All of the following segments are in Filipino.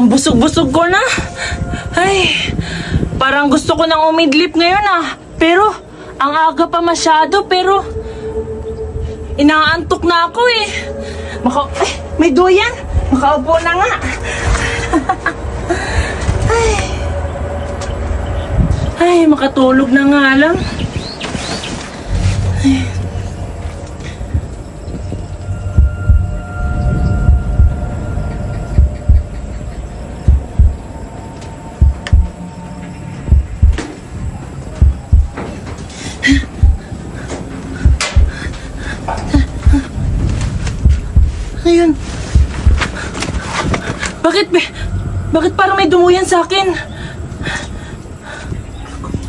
Ang busog-busog ko na. Ay, parang gusto ko nang umidlip ngayon Pero, ang aga pa masyado, pero inaantok na ako eh. May duyan. Makaupo na nga. Ay, makatulog na nga lang. Ayun. Bakit parang may dumuyan sa akin?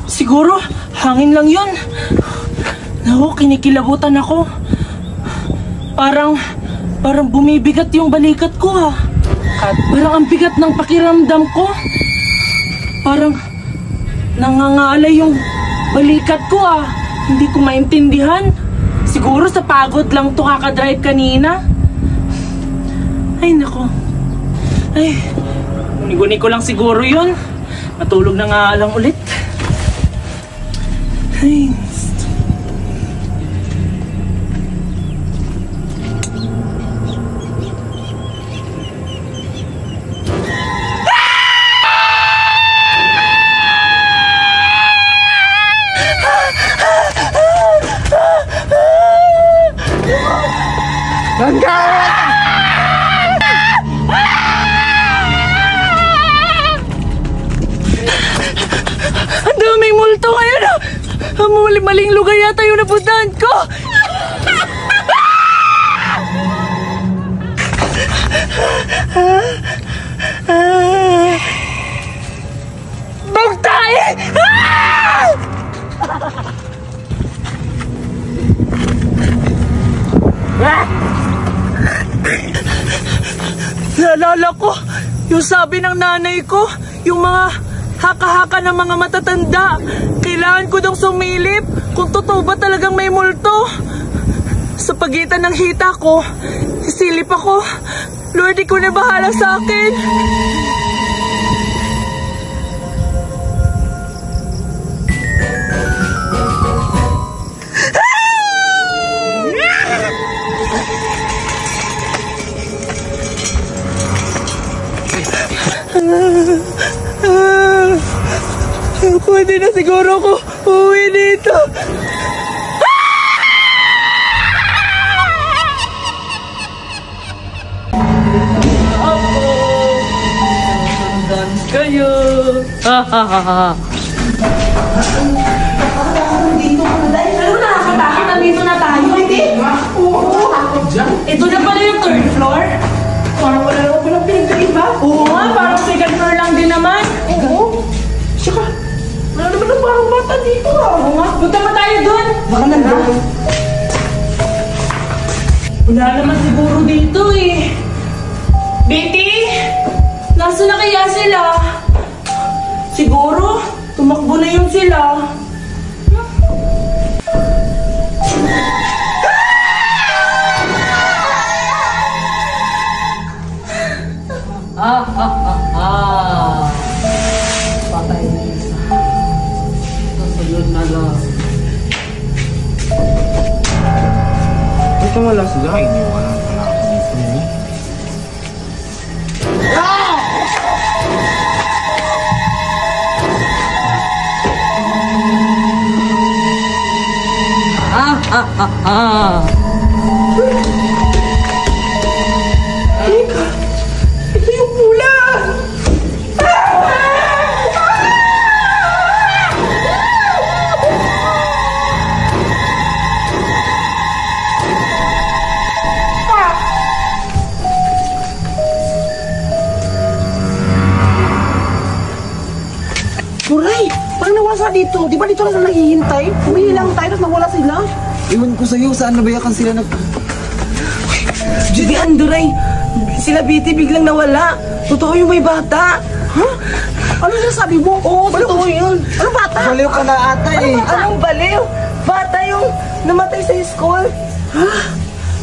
Siguro, hangin lang yun. Naku, kinikilabutan ako. Parang bumibigat yung balikat ko At parang ang bigat ng pakiramdam ko. Parang nangangalay yung balikat ko Hindi ko maintindihan. Siguro sa pagod lang to kakadrive kanina. Ay, nako. Ay, guni-guni ko lang siguro yun. Matulog na nga lang ulit. Ay, maling lugar yata yung napuntahan ko. Bagtae! Naalala ko yung sabi ng nanay ko, yung mga haka-haka ng mga matatanda. Kailangan ko dong sumilip kung totoo ba talagang may multo. Sa pagitan ng hita ko, sisilip ako. Lord, ikaw na bahala sa akin. Pwede na siguro ako uwi dito. Sundan kayo. Dito ka na. Ano nakakatakot? Nandito na tayo, hindi? Oo, takot dyan. Ito na pala yung third floor. Parang wala naman palang pinagkaiba. Oo nga, parang second floor lang din naman. Oo. Saka, wala naman ang parang bata dito Oo nga, punta pa tayo dun. Baka nandun. Wala naman siguro dito eh. Betty! Nasaan na kaya sila? Siguro, tumakbo na yun sila. Patay na isa. Kasunod na lang. Ito wala sila. Iniwanan pala ako dito eh. Teka, ito yung pula. Buray, parang nawasa dito. Di ba dito lang naghihintay? Humihi lang tayo, tapos nawala sila. Iwan ko sa'yo, saan nabayakan sila nag... Judy Anduray, sila Betty biglang nawala. Totoo yung may bata. Ha? Ano sinasabi mo? Oo, totoo yun. Anong bata? Baliw ka na ata eh. Anong baliw? Bata yung namatay sa school. Ha?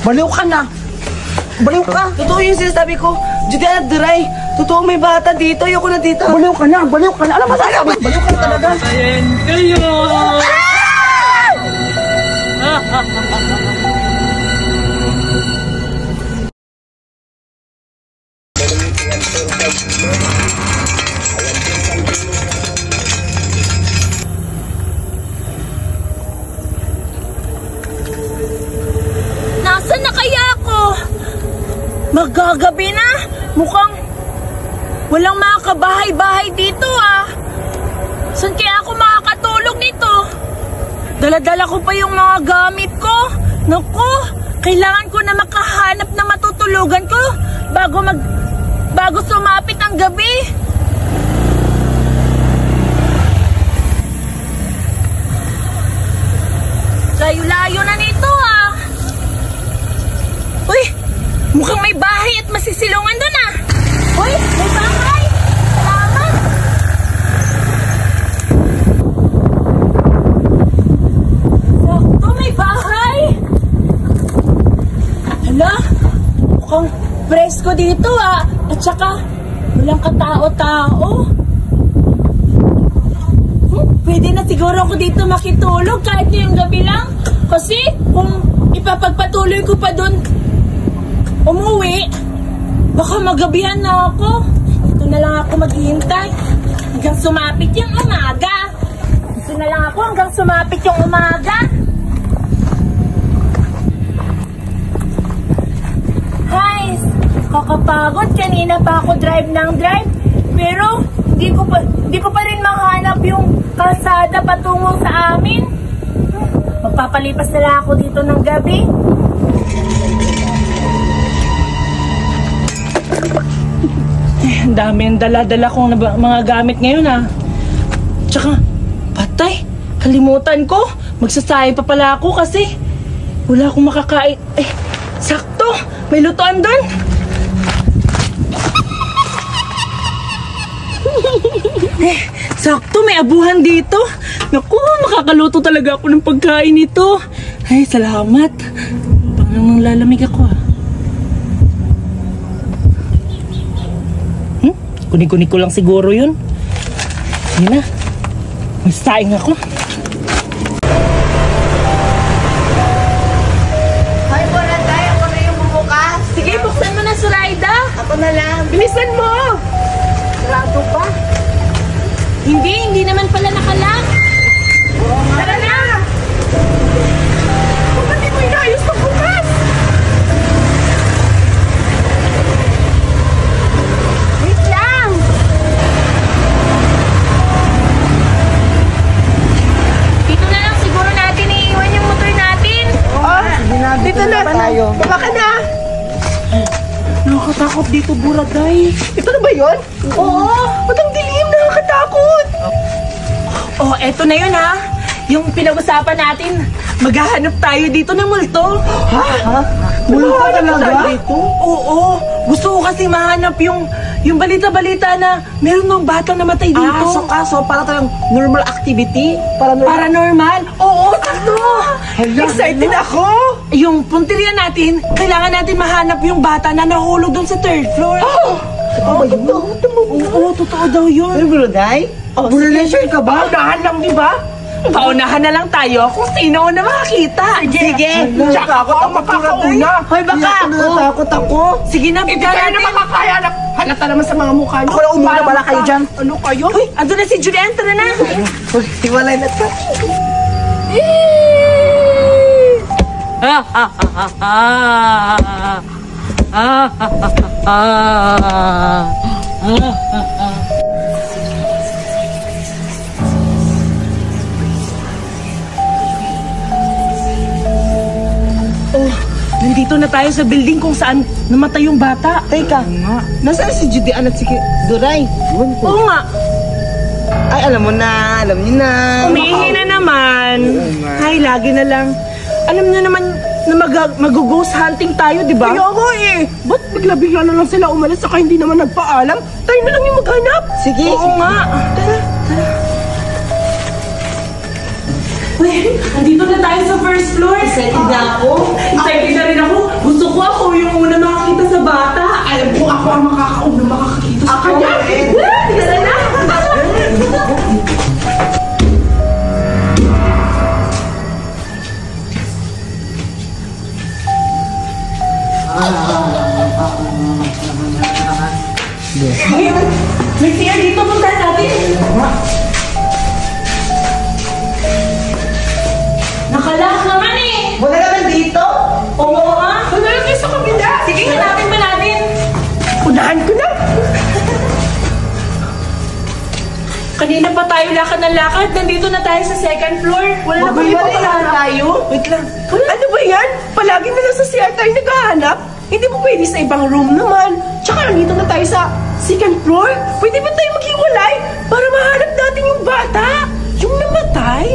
Baliw ka na. Baliw ka. Totoo yung sinasabi ko. Judy, Duray. Totoo may bata dito. Ayoko na dito. Baliw ka na. Alam mo sa'yo. Baliw ka na talaga. Ayan kayo! Nasaan na kaya ako? Magagabi na? Mukhang walang mga kabahay-bahay dito ah. Saan kaya ako makakatulog nito? Dala-dala ko pa yung mga gamit ko. Naku, kailangan ko na makahanap ng matutulugan ko bago sumapit ang gabi. Layo-layo na nito ah. Uy, mukhang may bahay at masisilungan doon ah. Uy, may bahay. Salamat. Sakto, may bahay. Hala, mukhang presko dito ah. At saka, walang katao-tao. Pwede na siguro ako dito makitulog kahit ngayong gabi lang. Kasi kung ipapagpatuloy ko pa doon umuwi, baka magabihan na ako. Dito na lang ako maghihintay hanggang sumapit yung umaga. Dito na lang ako hanggang sumapit yung umaga. Hi! Kakapagod. Kanina pa ako drive ng drive. Pero hindi ko pa rin mahanap yung kalsada patungo sa amin. Magpapalipas na lang ako dito ng gabi. Ang dami ang dala-dala kong mga gamit ngayon ah. Tsaka, patay. Kalimutan ko. Magsasayang pa pala ako kasi wala akong makakain. Eh, sakto. May lutuan doon. Sakto, may abuhan dito. Naku, makakaluto talaga ako ng pagkain nito. Ay, salamat. Parang lalamig ako ah. Kunik-kunik ko lang siguro yun. Sige na. May saing ako. Hi, Boratay. Ako na yung bumukas. Sige, buksan mo na, Suraida. Ako na lang. Bilisan mo. Sarado pa. Hindi naman pala nakalock. Tara na. Kung hindi mo inayos pagbukas. Wait lang. Dito na lang siguro natin iiwan yung motor natin. Dito na tayo. Baba ka na. Nakakatakot dito, Buraday. Ito na ba yun? Oo. Ba't ang dilim? Nakakatakot. Oh, eto na yun ha. Yung pinag-usapan natin. Maghahanap tayo dito ng multo. Ha? Multo talaga? Oo. Gusto ko kasi mahanap yung balita-balita na meron ng batang namatay dito. Kaso para tayong normal activity? Paranormal? Oo, sakto. Excited ako. Yung punteriya natin, kailangan natin mahanap yung bata na nahulog doon sa third floor. Totoo ba yun? Oo, totoo daw yun. Pero Bruday? Bruday, sure ka ba? Paunahan lang, di ba? Paunahan na lang tayo kung sino na makakita. Sige. Tsaka ako ang makakauna. Hoy, baka ako. Natakot ako. Sige na, Hindi kayo na makakaya. Halata naman sa mga mukha niyo. Ako na umuna, bala kayo dyan. Ano kayo? Uy, andun na si Julian. Tara na. Uy, hiwalay na ito. Nandito na tayo sa building kung saan namatay yung bata. Teka, nasaan si Judy at si Duray? Oo nga. Ay, alam mo na, alam niyo na. Umiihi na naman. Ay, lagi na lang. Alam niyo naman na mag-ghost hunting tayo, di ba? Kaya nga eh. Ba't bigla-bigla na lang sila umalis saka hindi naman nagpaalam? Tayo na lang yung maghanap. Sige. Oo nga. Tara. Uy, andito na tayo sa first floor. Excited na ako. Excited na rin ako. Gusto ko ako yung una makakita bata. Alam ko ako ang makakaunang makakakita sa kanya. Tara na. May CR dito, puntahan natin. Nakalock naman eh. Wala naman dito. Oo nga. Wala lang kayo sa kabila. Sige, hanapin ba natin? Unahan ko na. Kanina pa tayo lakad ng lakad. Nandito na tayo sa second floor. Wala na ba Maghiwalay tayo? Wait lang. Ano ba yan? Palagi na lang sa CR tayo naghahanap. Hindi mo pwede sa ibang room naman. Tsaka nandito na tayo sa second floor. Pwede ba tayo maghiwalay para mahanap natin yung bata? Yung namatay?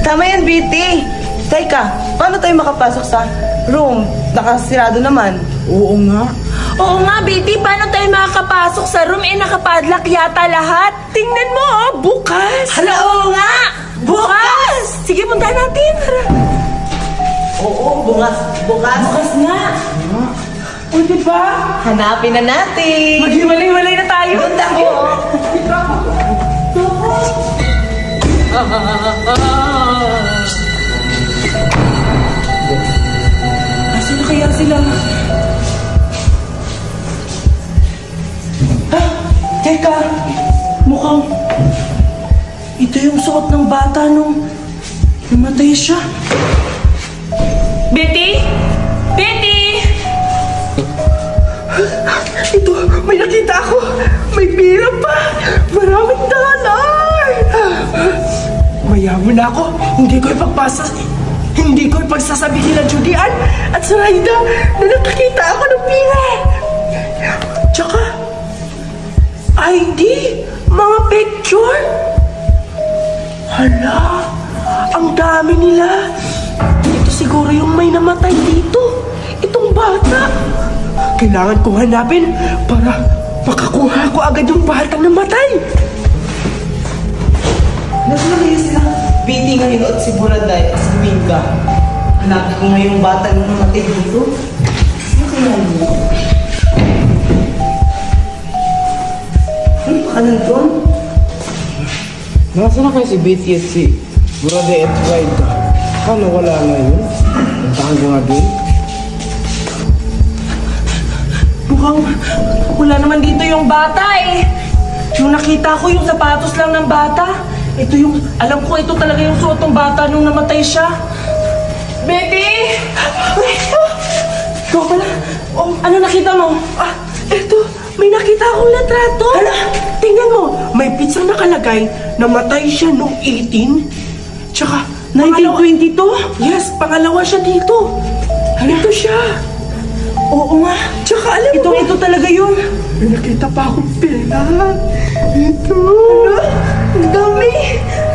Tama yan, Betty. Teka, paano tayo makapasok sa room? Nakasirado naman. Oo nga. Oo nga, Betty, paano tayo makakapasok sa room? Nakapadlock yata lahat. Tingnan mo, bukas. Hala, oo nga! Bukas! Sige, puntahan natin. Oo, bukas. Bukas nga. O, diba? Hanapin na natin. Maghiwalay-walay na tayo. Doon tayo. Nasaan na kaya sila? Teka, mukhang ito yung suot ng bata nung namatay siya. Betty? Betty! Ito, may nakita ako. May pira pa. Maraming dollar. Mayaman ako. Hindi ko ipagsasabihin na Judian at Sarayda na nakakita ako ng pira. Tsaka, ID, mga picture. Hala, ang dami nila. Ito siguro yung may namatay dito. Itong bata. Kailangan kong hanapin para makakuha ko agad yung batang namatay. Nasaan na sila? Betty ngayon at si Buraday at si Minka. Hanapin ko ngayong batang namatay dito. Sino kaya yun? Ano pa ka nandun? Nasaan na kayo si Betty at si Brother at Rida? Paano wala na yun? Puntahan ko nga doon. Mukhang wala naman dito yung bata eh. Yung nakita ko, yung sapatos lang ng bata. Ito yung, alam ko ito talaga yung suot ng bata nung namatay siya. Betty! Ikaw pala. Oh, ano nakita mo? Eto, may nakita akong litrato. Hala, tingnan mo. May pitsang nakalagay. Namatay siya noong 18. Tsaka, 1922? Yes, pangalawa siya dito. Ito siya. Oo nga. Tsaka alam mo, Ito talaga yun. may nakita pa akong pera. Ito. Ang dami.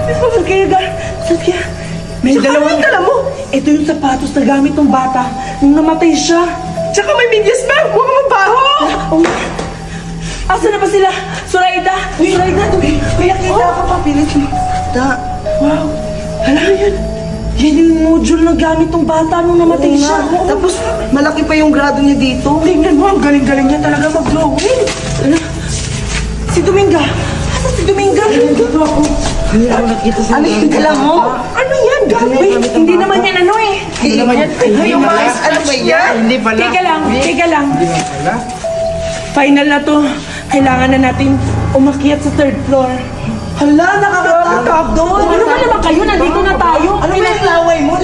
Saan kaya? May Tsaka dalawang... ano yung dala mo? Ito yung sapatos na gamit ng bata nung namatay siya. Tsaka may medyas pa. Huwag mo baho. Oh. Asa na ba sila? Suraida! Suraida! May nakita ako papilit mo. Wow! Hala yan! Yan yung module na gamit ng bata nung namatay siya. Tapos, malaki pa yung grado niya dito. Tingnan mo, ang galing-galing niya talaga mag-drawing. Si Dominga! Asa si Dominga? Dito ako. Ano yung dala mo? Ano yan? Gamit. Wait, hindi naman yan ano eh. Hindi naman yan. Ay, yung mais, ano ba yan? Hindi pala. Teka lang. Hindi na pala. Final na to. Kailangan na natin umakyat sa third floor. Hala, nakakatakot doon. Ano ba naman kayo? Nandito na tayo. Ano ba yung laway mo?